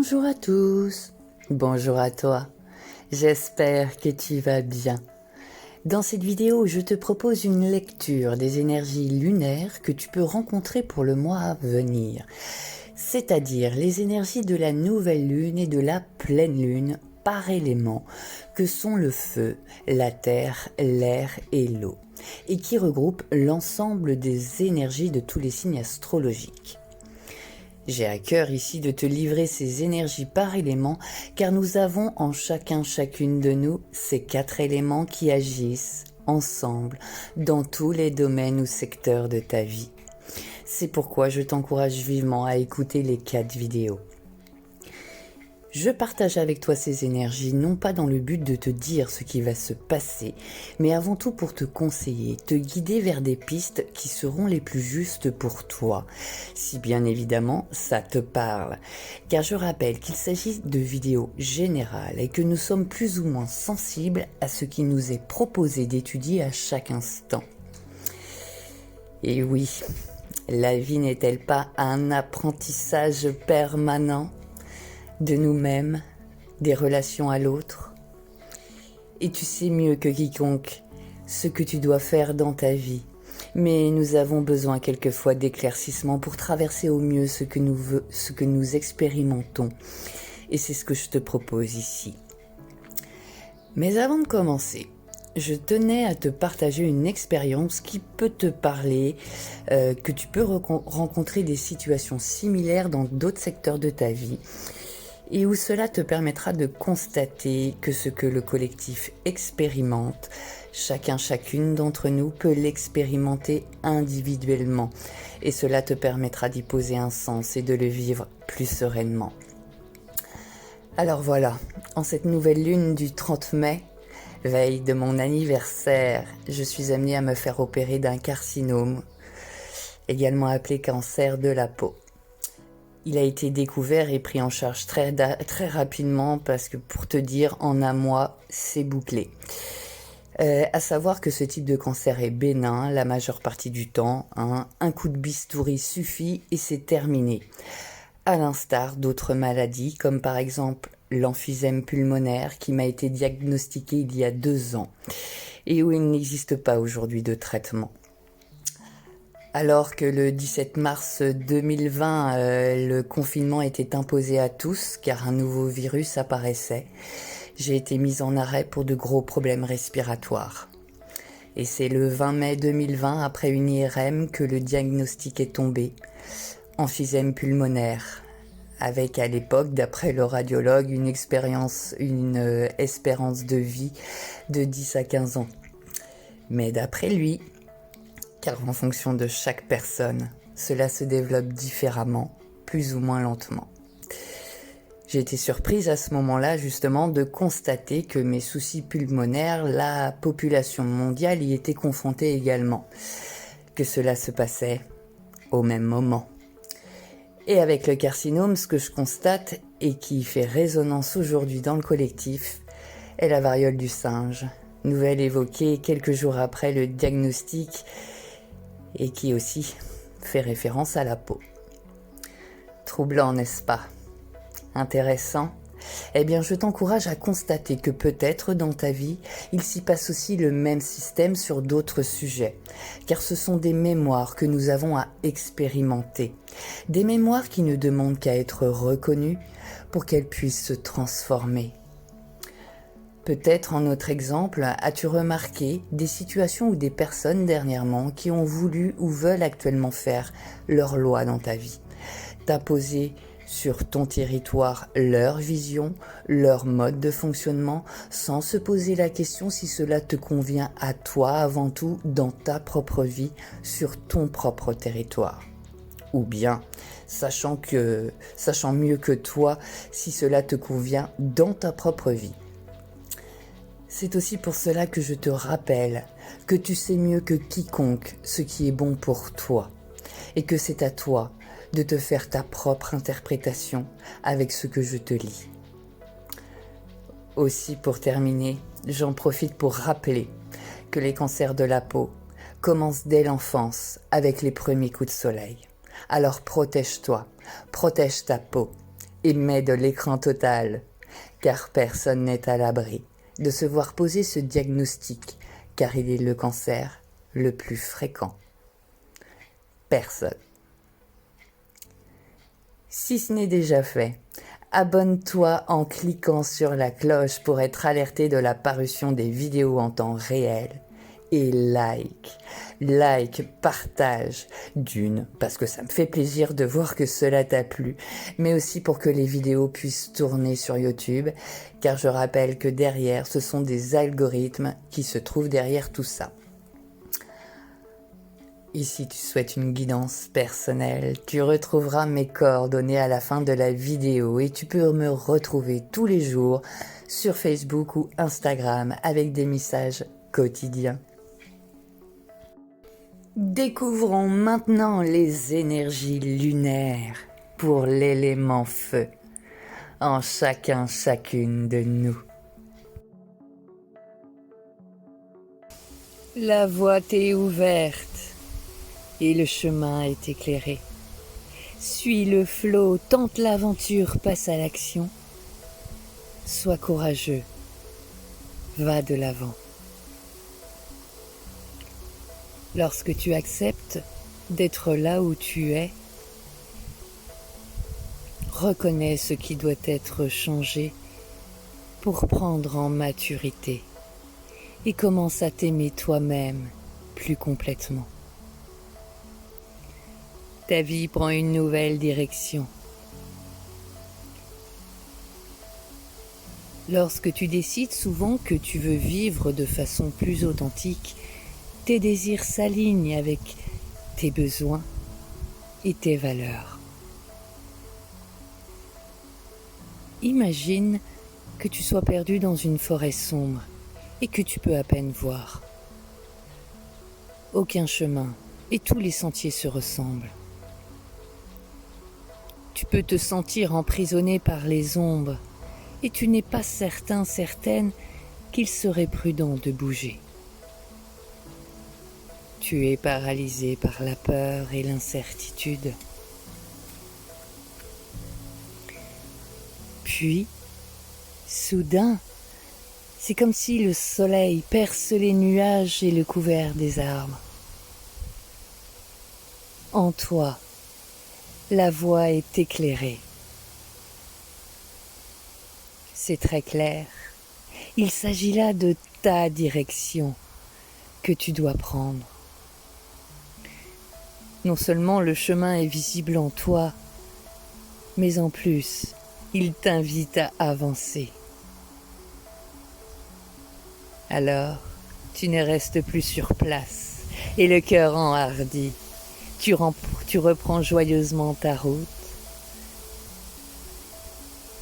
Bonjour à tous, bonjour à toi, j'espère que tu vas bien. Dans cette vidéo, je te propose une lecture des énergies lunaires que tu peux rencontrer pour le mois à venir, c'est-à-dire les énergies de la nouvelle lune et de la pleine lune par élément, que sont le feu, la terre, l'air et l'eau, et qui regroupent l'ensemble des énergies de tous les signes astrologiques. J'ai à cœur ici de te livrer ces énergies par élément, car nous avons en chacune de nous ces 4 éléments qui agissent ensemble dans tous les domaines ou secteurs de ta vie. C'est pourquoi je t'encourage vivement à écouter les 4 vidéos. Je partage avec toi ces énergies, non pas dans le but de te dire ce qui va se passer, mais avant tout pour te conseiller, te guider vers des pistes qui seront les plus justes pour toi, si bien évidemment ça te parle. Car je rappelle qu'il s'agit de vidéos générales et que nous sommes plus ou moins sensibles à ce qui nous est proposé d'étudier à chaque instant. Et oui, la vie n'est-elle pas un apprentissage permanent ? De nous-mêmes, des relations à l'autre. Et tu sais mieux que quiconque ce que tu dois faire dans ta vie. Mais nous avons besoin quelquefois d'éclaircissement pour traverser au mieux ce que nous expérimentons. Et c'est ce que je te propose ici. Mais avant de commencer, je tenais à te partager une expérience qui peut te parler, que tu peux rencontrer des situations similaires dans d'autres secteurs de ta vie. Et où cela te permettra de constater que ce que le collectif expérimente, chacune d'entre nous peut l'expérimenter individuellement. Et cela te permettra d'y poser un sens et de le vivre plus sereinement. Alors voilà, en cette nouvelle lune du 30 mai, veille de mon anniversaire, je suis amenée à me faire opérer d'un carcinome, également appelé cancer de la peau. Il a été découvert et pris en charge très rapidement parce que pour te dire, en un mois, c'est bouclé. À savoir que ce type de cancer est bénin la majeure partie du temps. Un coup de bistouri suffit et c'est terminé. À l'instar d'autres maladies comme par exemple l'emphysème pulmonaire qui m'a été diagnostiqué il y a 2 ans et où il n'existe pas aujourd'hui de traitement. Alors que le 17 mars 2020, le confinement était imposé à tous car un nouveau virus apparaissait, j'ai été mise en arrêt pour de gros problèmes respiratoires. Et c'est le 20 mai 2020, après une IRM, que le diagnostic est tombé, emphysème pulmonaire, avec à l'époque, d'après le radiologue, une espérance de vie de 10 à 15 ans. Mais d'après lui, car en fonction de chaque personne, cela se développe différemment, plus ou moins lentement. J'ai été surprise à ce moment-là justement de constater que mes soucis pulmonaires, la population mondiale y était confrontée également, que cela se passait au même moment. Et avec le carcinome, ce que je constate et qui fait résonance aujourd'hui dans le collectif est la variole du singe, nouvelle évoquée quelques jours après le diagnostic et qui aussi fait référence à la peau. Troublant, n'est-ce pas? Intéressant? Eh bien, je t'encourage à constater que peut-être dans ta vie, il s'y passe aussi le même système sur d'autres sujets, car ce sont des mémoires que nous avons à expérimenter, des mémoires qui ne demandent qu'à être reconnues pour qu'elles puissent se transformer. Peut-être en notre exemple, as-tu remarqué des situations ou des personnes dernièrement qui ont voulu ou veulent actuellement faire leur loi dans ta vie, t'imposer sur ton territoire leur vision, leur mode de fonctionnement, sans se poser la question si cela te convient à toi avant tout dans ta propre vie, sur ton propre territoire. Ou bien, sachant mieux que toi si cela te convient dans ta propre vie. C'est aussi pour cela que je te rappelle que tu sais mieux que quiconque ce qui est bon pour toi et que c'est à toi de te faire ta propre interprétation avec ce que je te lis. Aussi, pour terminer, j'en profite pour rappeler que les cancers de la peau commencent dès l'enfance avec les premiers coups de soleil. Alors protège-toi, protège ta peau et mets de l'écran total, car personne n'est à l'abri de se voir poser ce diagnostic, car il est le cancer le plus fréquent. Personne. Si ce n'est déjà fait, abonne-toi en cliquant sur la cloche pour être alerté de la parution des vidéos en temps réel. Et partage, d'une, parce que ça me fait plaisir de voir que cela t'a plu, mais aussi pour que les vidéos puissent tourner sur YouTube, car je rappelle que derrière, ce sont des algorithmes qui se trouvent derrière tout ça. Et si tu souhaites une guidance personnelle, tu retrouveras mes coordonnées à la fin de la vidéo et tu peux me retrouver tous les jours sur Facebook ou Instagram avec des messages quotidiens. Découvrons maintenant les énergies lunaires pour l'élément feu en chacune de nous. La voie t'est ouverte et le chemin est éclairé. Suis le flot, tente l'aventure, passe à l'action. Sois courageux, va de l'avant. Lorsque tu acceptes d'être là où tu es, reconnais ce qui doit être changé pour prendre en maturité et commence à t'aimer toi-même plus complètement. Ta vie prend une nouvelle direction. Lorsque tu décides souvent que tu veux vivre de façon plus authentique, tes désirs s'alignent avec tes besoins et tes valeurs. Imagine que tu sois perdu dans une forêt sombre et que tu peux à peine voir. Aucun chemin et tous les sentiers se ressemblent. Tu peux te sentir emprisonné par les ombres et tu n'es pas certaine qu'il serait prudent de bouger. Tu es paralysé par la peur et l'incertitude. Puis, soudain, c'est comme si le soleil perce les nuages et le couvert des arbres. En toi, la voie est éclairée. C'est très clair. Il s'agit là de ta direction que tu dois prendre. Non seulement le chemin est visible en toi, mais en plus, il t'invite à avancer. Alors, tu ne restes plus sur place, et le cœur enhardi, tu reprends joyeusement ta route.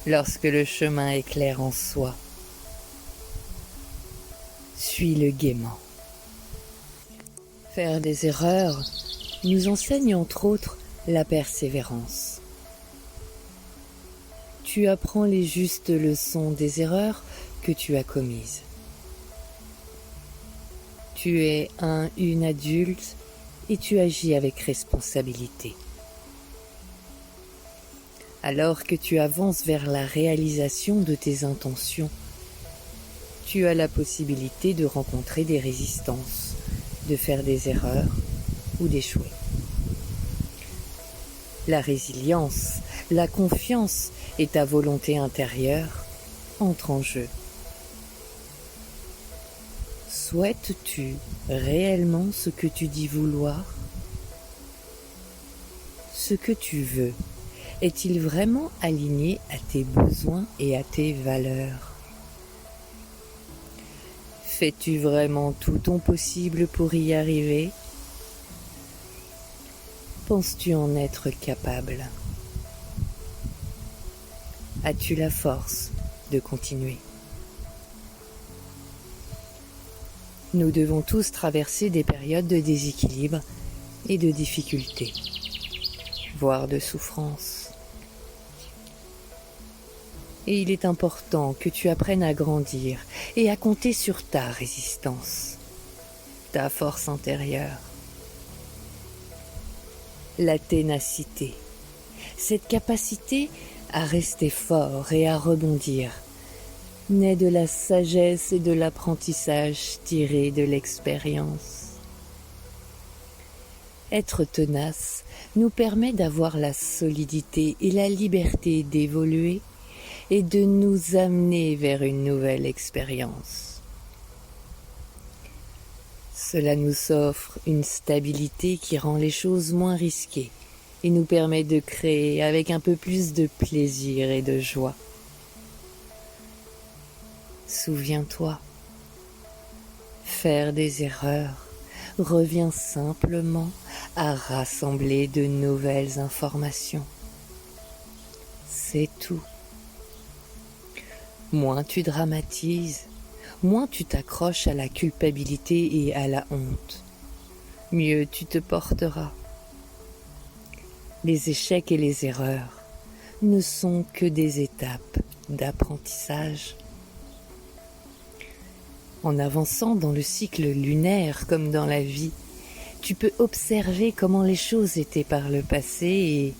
Lorsque le chemin est clair en soi, suis-le gaiement. Faire des erreurs nous enseigne entre autres la persévérance. Tu apprends les justes leçons des erreurs que tu as commises. Tu es une adulte et tu agis avec responsabilité. Alors que tu avances vers la réalisation de tes intentions, tu as la possibilité de rencontrer des résistances, de faire des erreurs ou d'échouer. La résilience, la confiance et ta volonté intérieure entrent en jeu. Souhaites-tu réellement ce que tu dis vouloir? Ce que tu veux est-il vraiment aligné à tes besoins et à tes valeurs? Fais-tu vraiment tout ton possible pour y arriver? Penses-tu en être capable? As-tu la force de continuer? Nous devons tous traverser des périodes de déséquilibre et de difficultés, voire de souffrance. Et il est important que tu apprennes à grandir et à compter sur ta résistance, ta force intérieure. La ténacité, cette capacité à rester fort et à rebondir, naît de la sagesse et de l'apprentissage tirés de l'expérience. Être tenace nous permet d'avoir la solidité et la liberté d'évoluer et de nous amener vers une nouvelle expérience. Cela nous offre une stabilité qui rend les choses moins risquées et nous permet de créer avec un peu plus de plaisir et de joie. Souviens-toi, faire des erreurs revient simplement à rassembler de nouvelles informations. C'est tout. Moins tu dramatises, moins tu t'accroches à la culpabilité et à la honte, mieux tu te porteras. Les échecs et les erreurs ne sont que des étapes d'apprentissage. En avançant dans le cycle lunaire comme dans la vie, tu peux observer comment les choses étaient par le passé et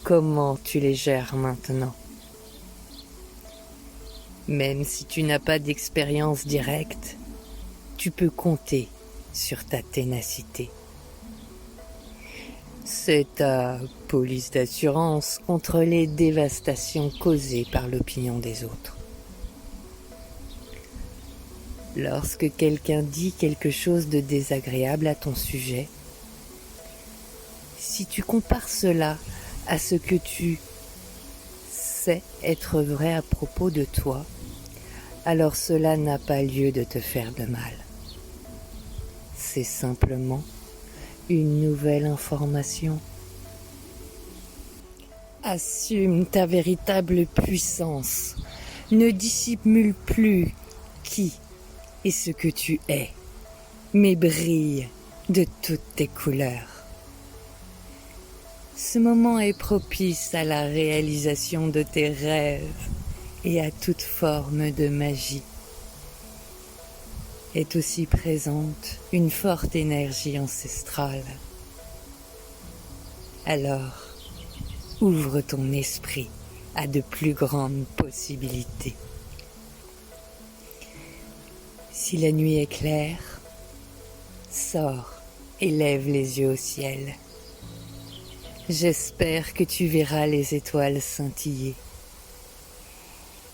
comment tu les gères maintenant. Même si tu n'as pas d'expérience directe, tu peux compter sur ta ténacité. C'est ta police d'assurance contre les dévastations causées par l'opinion des autres. Lorsque quelqu'un dit quelque chose de désagréable à ton sujet, si tu compares cela à ce que tu sais être vrai à propos de toi, alors cela n'a pas lieu de te faire de mal. C'est simplement une nouvelle information. Assume ta véritable puissance. Ne dissimule plus qui et ce que tu es, mais brille de toutes tes couleurs. Ce moment est propice à la réalisation de tes rêves et à toute forme de magie. Est aussi présente une forte énergie ancestrale. Alors, ouvre ton esprit à de plus grandes possibilités. Si la nuit est claire, sors et lève les yeux au ciel. J'espère que tu verras les étoiles scintiller.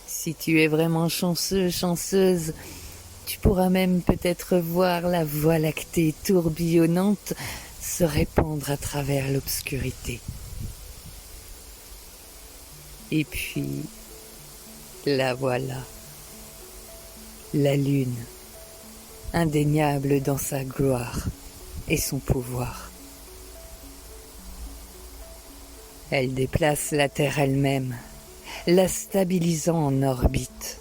Si tu es vraiment chanceux, chanceuse, tu pourras même peut-être voir la Voie lactée tourbillonnante se répandre à travers l'obscurité. Et puis, la voilà, la lune, indéniable dans sa gloire et son pouvoir. Elle déplace la Terre elle-même, la stabilisant en orbite.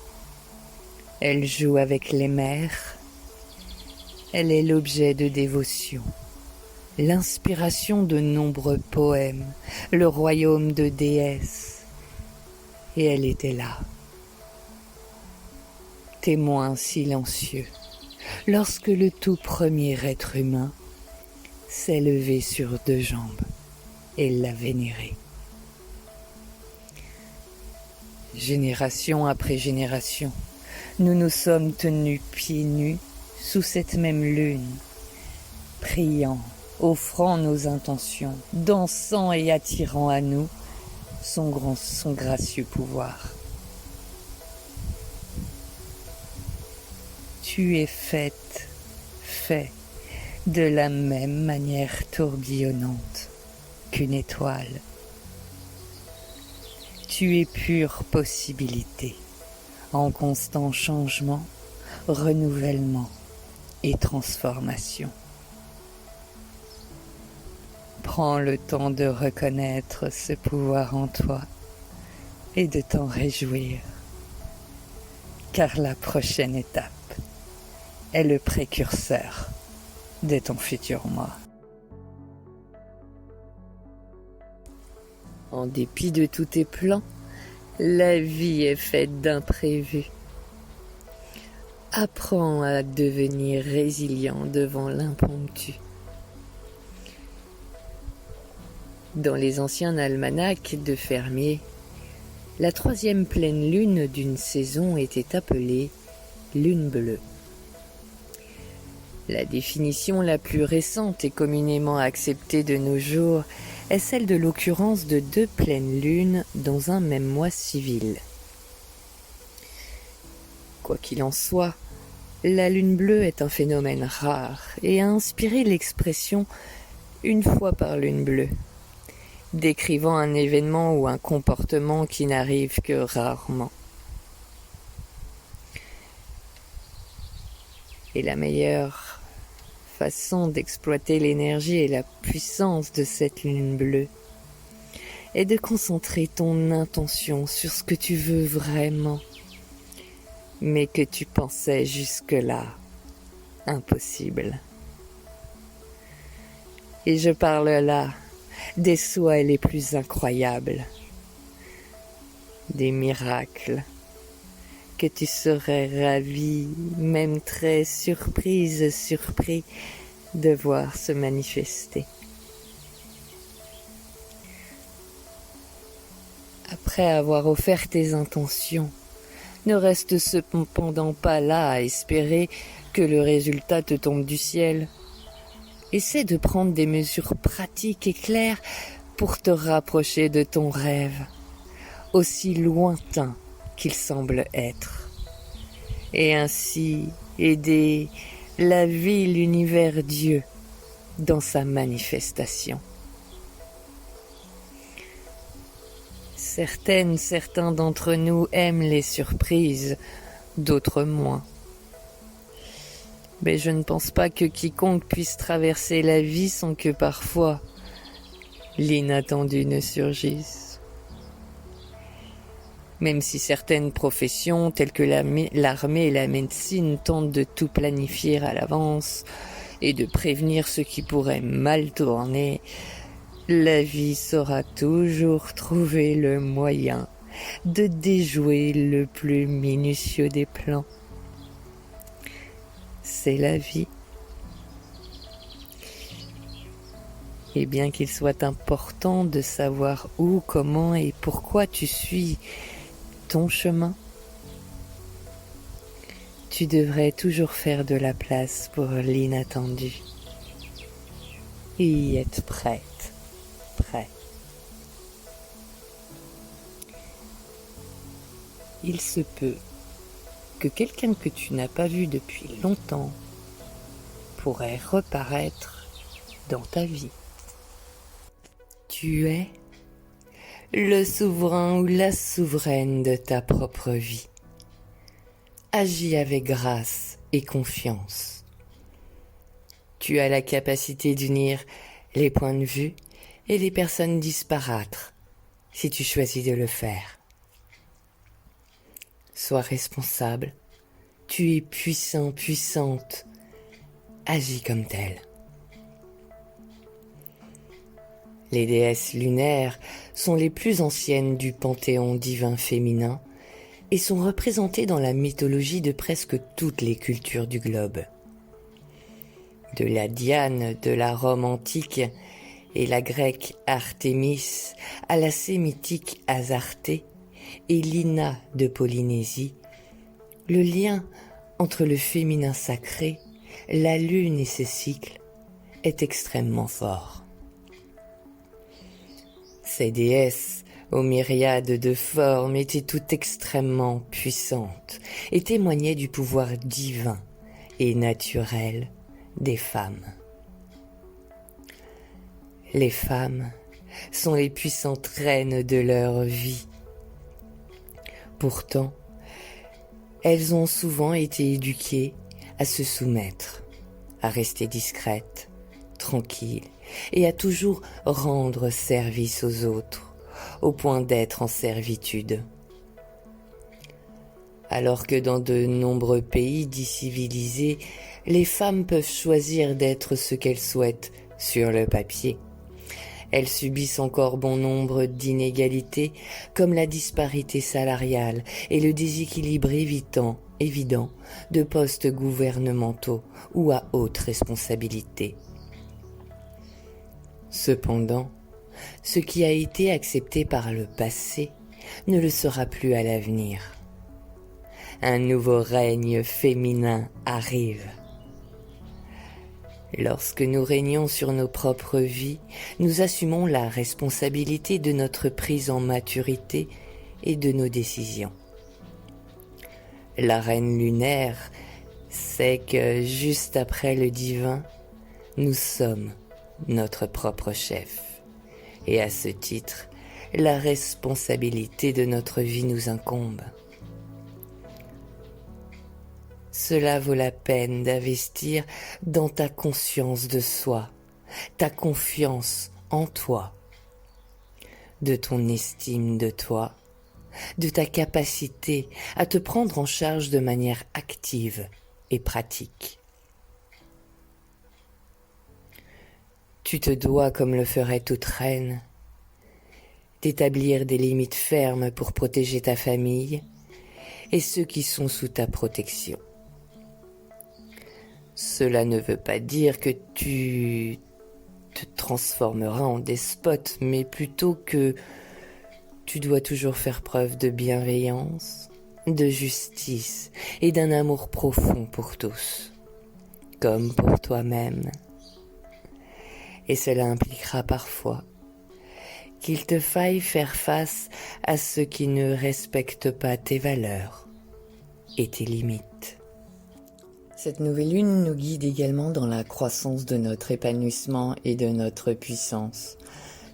Elle joue avec les mers. Elle est l'objet de dévotion, l'inspiration de nombreux poèmes, le royaume de déesses. Et elle était là, témoin silencieux, lorsque le tout premier être humain s'est levé sur deux jambes et l'a vénérée. Génération après génération, nous nous sommes tenus pieds nus sous cette même lune, priant, offrant nos intentions, dansant et attirant à nous son gracieux pouvoir. Tu es fait de la même manière tourbillonnante qu'une étoile. Tu es pure possibilité, en constant changement, renouvellement et transformation. Prends le temps de reconnaître ce pouvoir en toi et de t'en réjouir, car la prochaine étape est le précurseur de ton futur moi. En dépit de tous tes plans, la vie est faite d'imprévus. Apprends à devenir résilient devant l'impromptu. Dans les anciens almanachs de fermiers, La troisième pleine lune d'une saison était appelée lune bleue. La définition la plus récente et communément acceptée de nos jours est celle de l'occurrence de 2 pleines lunes dans un même mois civil. Quoi qu'il en soit, la lune bleue est un phénomène rare et a inspiré l'expression « une fois par lune bleue », décrivant un événement ou un comportement qui n'arrive que rarement. Et la meilleure façon d'exploiter l'énergie et la puissance de cette lune bleue est de concentrer ton intention sur ce que tu veux vraiment, mais que tu pensais jusque-là impossible. Et je parle là des souhaits les plus incroyables, des miracles que tu serais ravi, même très surpris de voir se manifester. Après avoir offert tes intentions, ne reste cependant pas là à espérer que le résultat te tombe du ciel. Essaie de prendre des mesures pratiques et claires pour te rapprocher de ton rêve, aussi lointain qu'il semble être, et ainsi aider la vie, l'univers, Dieu dans sa manifestation. Certains d'entre nous aiment les surprises, d'autres moins. Mais je ne pense pas que quiconque puisse traverser la vie sans que parfois l'inattendu ne surgisse. Même si certaines professions, telles que l'armée et la médecine, tentent de tout planifier à l'avance et de prévenir ce qui pourrait mal tourner, la vie saura toujours trouver le moyen de déjouer le plus minutieux des plans. C'est la vie. Et bien qu'il soit important de savoir où, comment et pourquoi tu suis ton chemin, tu devrais toujours faire de la place pour l'inattendu. Et y être prêt. Il se peut que quelqu'un que tu n'as pas vu depuis longtemps pourrait reparaître dans ta vie. Tu es le souverain ou la souveraine de ta propre vie. Agis avec grâce et confiance. Tu as la capacité d'unir les points de vue et les personnes disparates si tu choisis de le faire. Sois responsable, tu es puissant, puissante, agis comme tel. Les déesses lunaires sont les plus anciennes du panthéon divin féminin et sont représentées dans la mythologie de presque toutes les cultures du globe. De la Diane de la Rome antique et la grecque Artémis à la sémitique Astarté et l'Ina de Polynésie, le lien entre le féminin sacré, la lune et ses cycles est extrêmement fort. Ces déesses, aux myriades de formes, étaient toutes extrêmement puissantes et témoignaient du pouvoir divin et naturel des femmes. Les femmes sont les puissantes reines de leur vie. Pourtant, elles ont souvent été éduquées à se soumettre, à rester discrètes, tranquilles et à toujours rendre service aux autres, au point d'être en servitude. Alors que dans de nombreux pays dits civilisés, les femmes peuvent choisir d'être ce qu'elles souhaitent sur le papier. Elles subissent encore bon nombre d'inégalités, comme la disparité salariale et le déséquilibre évident de postes gouvernementaux ou à haute responsabilité. Cependant, ce qui a été accepté par le passé ne le sera plus à l'avenir. Un nouveau règne féminin arrive. Lorsque nous régnons sur nos propres vies, nous assumons la responsabilité de notre prise en maturité et de nos décisions. La reine lunaire sait que juste après le divin, nous sommes notre propre chef. Et à ce titre, la responsabilité de notre vie nous incombe. Cela vaut la peine d'investir dans ta conscience de soi, ta confiance en toi, de ton estime de toi, de ta capacité à te prendre en charge de manière active et pratique. Tu te dois, comme le ferait toute reine, d'établir des limites fermes pour protéger ta famille et ceux qui sont sous ta protection. Cela ne veut pas dire que tu te transformeras en despote, mais plutôt que tu dois toujours faire preuve de bienveillance, de justice et d'un amour profond pour tous, comme pour toi-même. Et cela impliquera parfois qu'il te faille faire face à ceux qui ne respectent pas tes valeurs et tes limites. Cette nouvelle lune nous guide également dans la croissance de notre épanouissement et de notre puissance.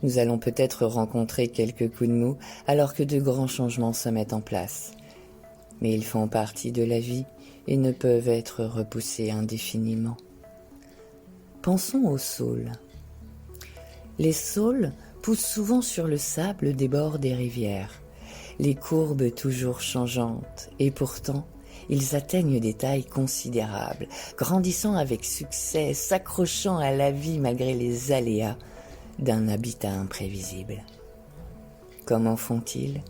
Nous allons peut-être rencontrer quelques coups de mou alors que de grands changements se mettent en place. Mais ils font partie de la vie et ne peuvent être repoussés indéfiniment. Pensons aux saules. Les saules poussent souvent sur le sable des bords des rivières, les courbes toujours changeantes, et pourtant, ils atteignent des tailles considérables, grandissant avec succès, s'accrochant à la vie malgré les aléas d'un habitat imprévisible. Comment font-ils?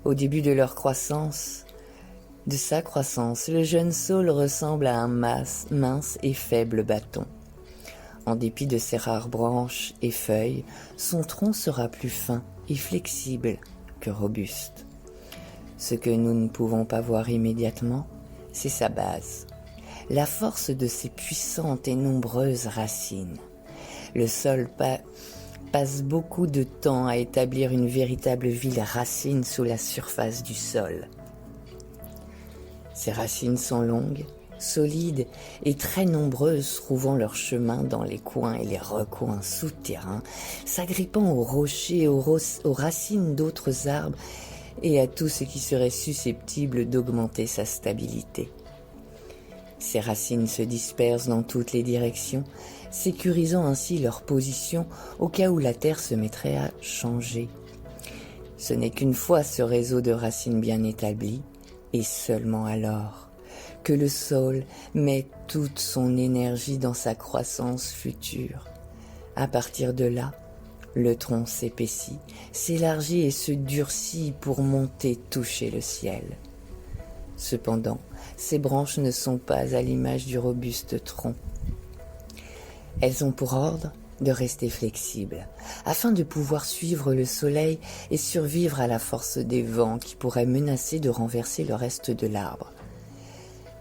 Au début de leur croissance, de sa croissance, le jeune saule ressemble à un mince et faible bâton. En dépit de ses rares branches et feuilles, son tronc sera plus fin et flexible que robuste. Ce que nous ne pouvons pas voir immédiatement, c'est sa base, la force de ses puissantes et nombreuses racines. Le sol passe beaucoup de temps à établir une véritable ville racine sous la surface du sol. Ses racines sont longues, solides et très nombreuses, trouvant leur chemin dans les coins et les recoins souterrains, s'agrippant aux rochers, aux racines d'autres arbres et à tout ce qui serait susceptible d'augmenter sa stabilité. Ces racines se dispersent dans toutes les directions, sécurisant ainsi leur position au cas où la terre se mettrait à changer. Ce n'est qu'une fois ce réseau de racines bien établi, et seulement alors, que le saule met toute son énergie dans sa croissance future. À partir de là, le tronc s'épaissit, s'élargit et se durcit pour monter toucher le ciel. Cependant, ces branches ne sont pas à l'image du robuste tronc. Elles ont pour ordre de rester flexibles, afin de pouvoir suivre le soleil et survivre à la force des vents qui pourraient menacer de renverser le reste de l'arbre.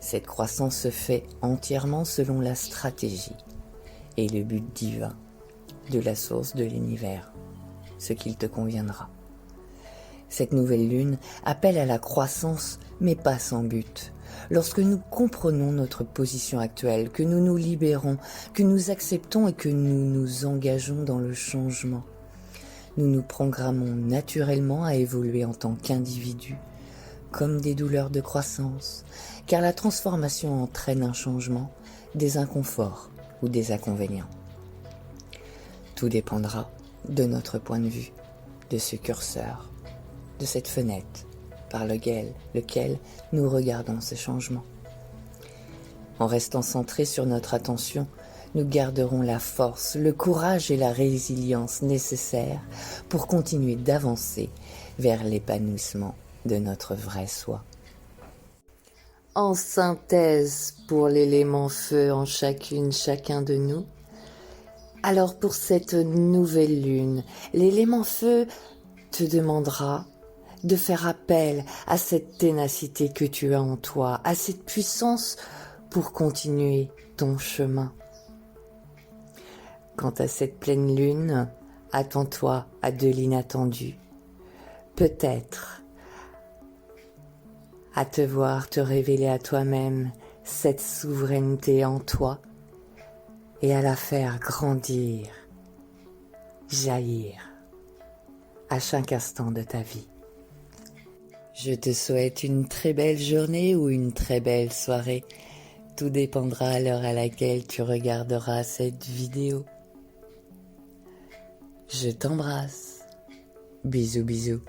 Cette croissance se fait entièrement selon la stratégie et le but divin de la source de l'univers, ce qu'il te conviendra. Cette nouvelle lune appelle à la croissance, mais pas sans but. Lorsque nous comprenons notre position actuelle, que nous nous libérons, que nous acceptons et que nous nous engageons dans le changement, nous nous programmons naturellement à évoluer en tant qu'individus, comme des douleurs de croissance, car la transformation entraîne un changement, des inconforts ou des inconvénients. Tout dépendra de notre point de vue, de ce curseur, de cette fenêtre par lequel nous regardons ce changement. En restant centrés sur notre attention, nous garderons la force, le courage et la résilience nécessaires pour continuer d'avancer vers l'épanouissement de notre vrai soi. En synthèse pour l'élément feu en chacun de nous, alors pour cette nouvelle lune, l'élément feu te demandera de faire appel à cette ténacité que tu as en toi, à cette puissance pour continuer ton chemin. Quant à cette pleine lune, attends-toi à de l'inattendu. Peut-être à te voir te révéler à toi-même cette souveraineté en toi et à la faire grandir, jaillir à chaque instant de ta vie. Je te souhaite une très belle journée ou une très belle soirée. Tout dépendra à l'heure à laquelle tu regarderas cette vidéo. Je t'embrasse. Bisous bisous.